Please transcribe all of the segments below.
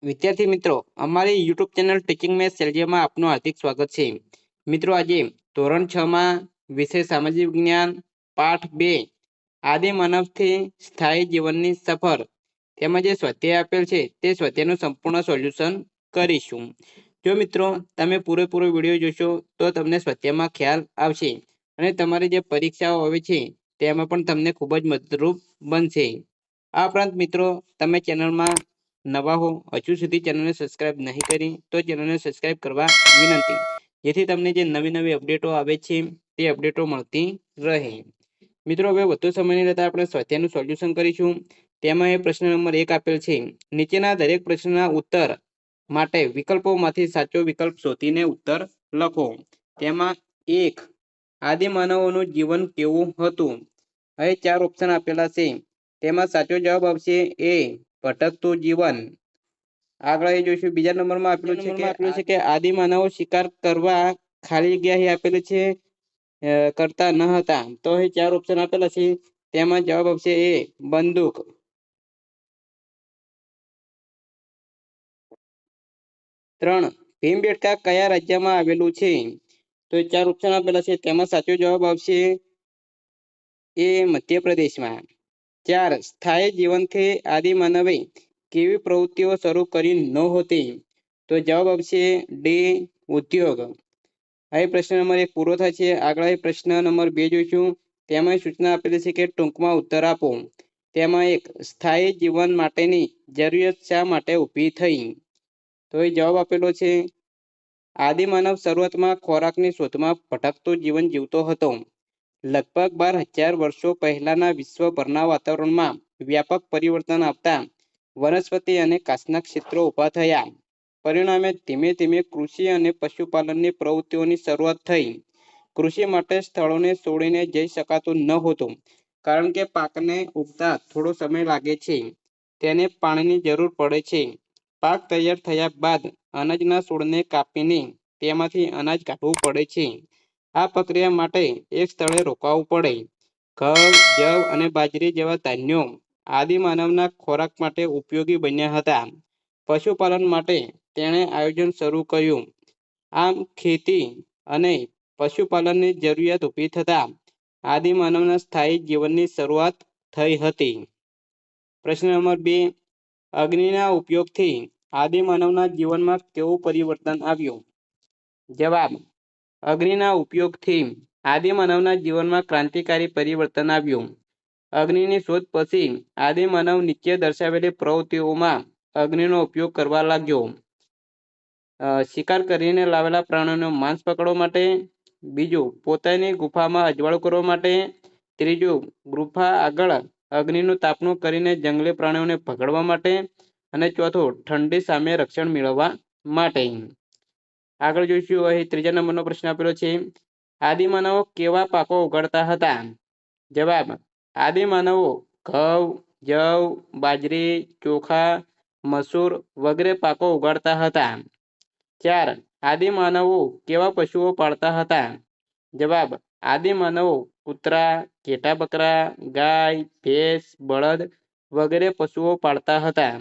વિદ્યાર્થી મિત્રો, અમારી યુટ્યુબ ચેનલ ટીચિંગ મેથ્સ સેલ્જિયમમાં આપનું હાર્દિક સ્વાગત છે. મિત્રો, આજે ધોરણ 6 માં વિષય સામાજિક વિજ્ઞાન પાઠ 2 આદિમાનવથી સ્થાયી જીવનની સફર તેમાં જે સ્વાધ્યાય આપેલ છે તે સ્વાધ્યાયનું સંપૂર્ણ સોલ્યુશન કરીશું. જો મિત્રો તમે પૂરેપૂરો વિડીયો જોશો તો તમને સ્વાધ્યાયમાં ખ્યાલ આવશે અને તમારી જે પરીક્ષાઓ આવે છે તેમાં પણ તમને ખૂબ જ મદદરૂપ બનશે. આ ઉપરાંત મિત્રો, તમે ચેનલમાં નવા હો, હજુ સુધી ચેનલને સબસ્ક્રાઇબ નહીં કરી તો ચેનલને સબસ્ક્રાઇબ કરવા વિનંતી, જેથી તમને જે નવી નવી અપડેટો આવે છે તે અપડેટો મળતી રહે. મિત્રો, હવે વધુ સમય નહીં લેતા આપણે સ્વાધ્યાયનું સોલ્યુશન કરીશું. તેમાં એ પ્રશ્ન નંબર 1 આપેલ છે. નીચેના દરેક પ્રશ્નના ઉત્તર માટે વિકલ્પોમાંથી સાચો વિકલ્પ શોધીને ઉત્તર લખો. તેમાં 1, આદિમાનવોનું જીવન કેવું હતું? અહીં 4 ઓપ્શન આપેલા છે. તેમાં સાચો જવાબ આવશે એ, ભટકતું જીવન. આગળ એ જોઈશું. બીજા નંબરમાં આપેલું છે કે આદિમાનવો શિકાર કરવા ખાલી જગ્યા અહીં આપેલી છે કરતા ન હતા. તો અહીં 4 ઓપ્શન આપેલા છે. તેમાં જવાબ આવશે એ, બંદૂક. 3, ભીમબેટકા કયા રાજ્યમાં આવેલું છે? તો 4 ઓપ્શન આપેલા છે. તેમાં સાચો જવાબ આવશે એ, મધ્યપ્રદેશમાં. 4, સ્થાયી જીવનથી આદિમાનવે કેવી પ્રવૃત્તિઓ શરૂ કરી નહોતી? તો જવાબ આવશે ડી, ઉદ્યોગ. અહીં પ્રશ્ન નંબર 1 પૂરો થાય છે. આગળ અહીં પ્રશ્ન નંબર 2 જોઈશું. તેમાં સૂચના આપેલી છે કે ટૂંકમાં ઉત્તર આપો. તેમાં 1, સ્થાયી જીવન માટેની જરૂરિયાત શા માટે ઊભી થઈ? તો એ જવાબ આપેલો છે, આદિમાનવ શરૂઆતમાં ખોરાકની શોધમાં ભટકતું જીવન જીવતો હતો. લગભગ 12,000 વર્ષો પહેલાના વિશ્વભરના વાતાવરણમાં વ્યાપક પરિવર્તન આવતા વનસ્પતિ અને કાચના ક્ષેત્રો ઊભા થયા. પરિણામે ધીમે ધીમે કૃષિ અને પશુપાલનની પ્રવૃત્તિઓની શરૂઆત થઈ. કૃષિ માટે સ્થળોને છોડીને જઈ શકાતું નહોતું, કારણ કે પાકને ઉગતા થોડો સમય લાગે છે. તેને પાણીની જરૂર પડે છે. પાક તૈયાર થયા બાદ અનાજના છોડને કાપીને તેમાંથી અનાજ કાઢવું પડે છે. આ પ્રક્રિયા માટે એક સ્થળે રોકાવું પડે. ઘઉં, જવ અને બાજરી જેવા ધાન્યો આદિમાનવના ખોરાક માટે ઉપયોગી બન્યા હતા. પશુપાલન માટે તેણે આયોજન શરૂ કર્યું. આમ ખેતી અને પશુપાલનની જરૂરિયાત ઊભી થતાં આદિમાનવના સ્થાયી જીવનની શરૂઆત થઈ હતી. પ્રશ્ન નંબર 2, અગ્નિના ઉપયોગથી આદિમાનવના જીવનમાં કેવું પરિવર્તન આવ્યું? જવાબ, અગ્નિના ઉપયોગથી આદિમાનવના જીવનમાં ક્રાંતિકારી પરિવર્તન આવ્યું. અગ્નિની શોધ પછી આદિમાનવ નીચે દર્શાવેલી પ્રવૃત્તિઓમાં અગ્નિનો ઉપયોગ કરવા લાગ્યો. શિકાર કરીને લાવેલા પ્રાણીઓનું માંસ પકડવા માટે. બીજું, પોતાની ગુફામાં અજવાળું કરવા માટે. ત્રીજું, ગુફા આગળ અગ્નિનું તાપણું કરીને જંગલી પ્રાણીઓને પકડવા માટે. અને ચોથું, ઠંડી સામે રક્ષણ મેળવવા માટે. આગળ જોઈશું. અહીં 3જા નંબરનો પ્રશ્ન આપેલો છે. આદિમાનવો કેવા પાકો ઉગાડતા હતા? જવાબ, આદિમાનવો ઘઉં, જવ, બાજરી, ચોખા, મસૂર વગેરે પાકો ઉગાડતા હતા. 4, આદિમાનવો કેવા પશુઓ પાળતા હતા? જવાબ, આદિમાનવો કૂતરા, ઘેટાં-બકરા, ગાય, ભેંસ, બળદ વગેરે પશુઓ પાળતા હતા.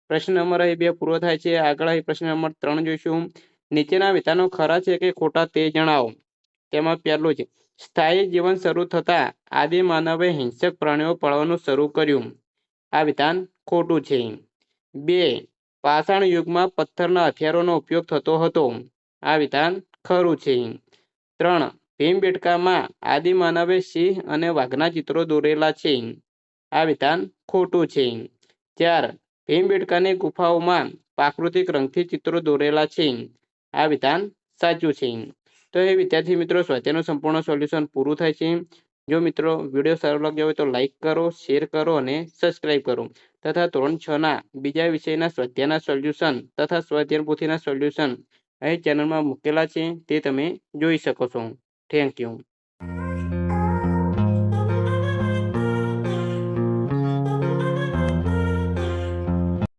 પ્રશ્ન નંબર 2 પૂરો થાય છે. આગળ અહીં પ્રશ્ન નંબર 3 જોઈશું. નીચેના વિધાનો ખરા છે કે ખોટા તે જણાવો. તેમાં પહેલું છે, સ્થાયી જીવન શરૂ થતાં આદિમાનવે હિંસક પ્રાણીઓ પાળવાનું શરૂ કર્યું. આ વિધાન ખોટું છે. 2, પાષાણ યુગમાં પથ્થરના હથિયારોનો ઉપયોગ થતો હતો. આ વિધાન ખરું છે. 3, ભીમબેટકામાં આદિમાનવે સિંહ અને વાઘના ચિત્રો દોરેલા છે. આ વિધાન ખોટું છે. 4, ભીમબેટકાની ગુફાઓમાં પ્રાકૃતિક રંગથી ચિત્રો દોરેલા છે. આ વિધાન સાચું છે. તો એ વિદ્યાર્થી મિત્રો, સ્વાધ્યાયનું સંપૂર્ણ સોલ્યુશન પૂરું થાય છે. જો મિત્રો વિડીયો સારો લાગ્યો હોય તો લાઇક કરો, શેર કરો અને સબસ્ક્રાઇબ કરો. તથા ધોરણ 6 ના બીજા વિષયના સ્વાધ્યાયના સોલ્યુશન તથા સ્વાધ્યાય પોથીના સોલ્યુશન અહીં ચેનલમાં મૂકેલા છે, તે તમે જોઈ શકો છો. Thank you.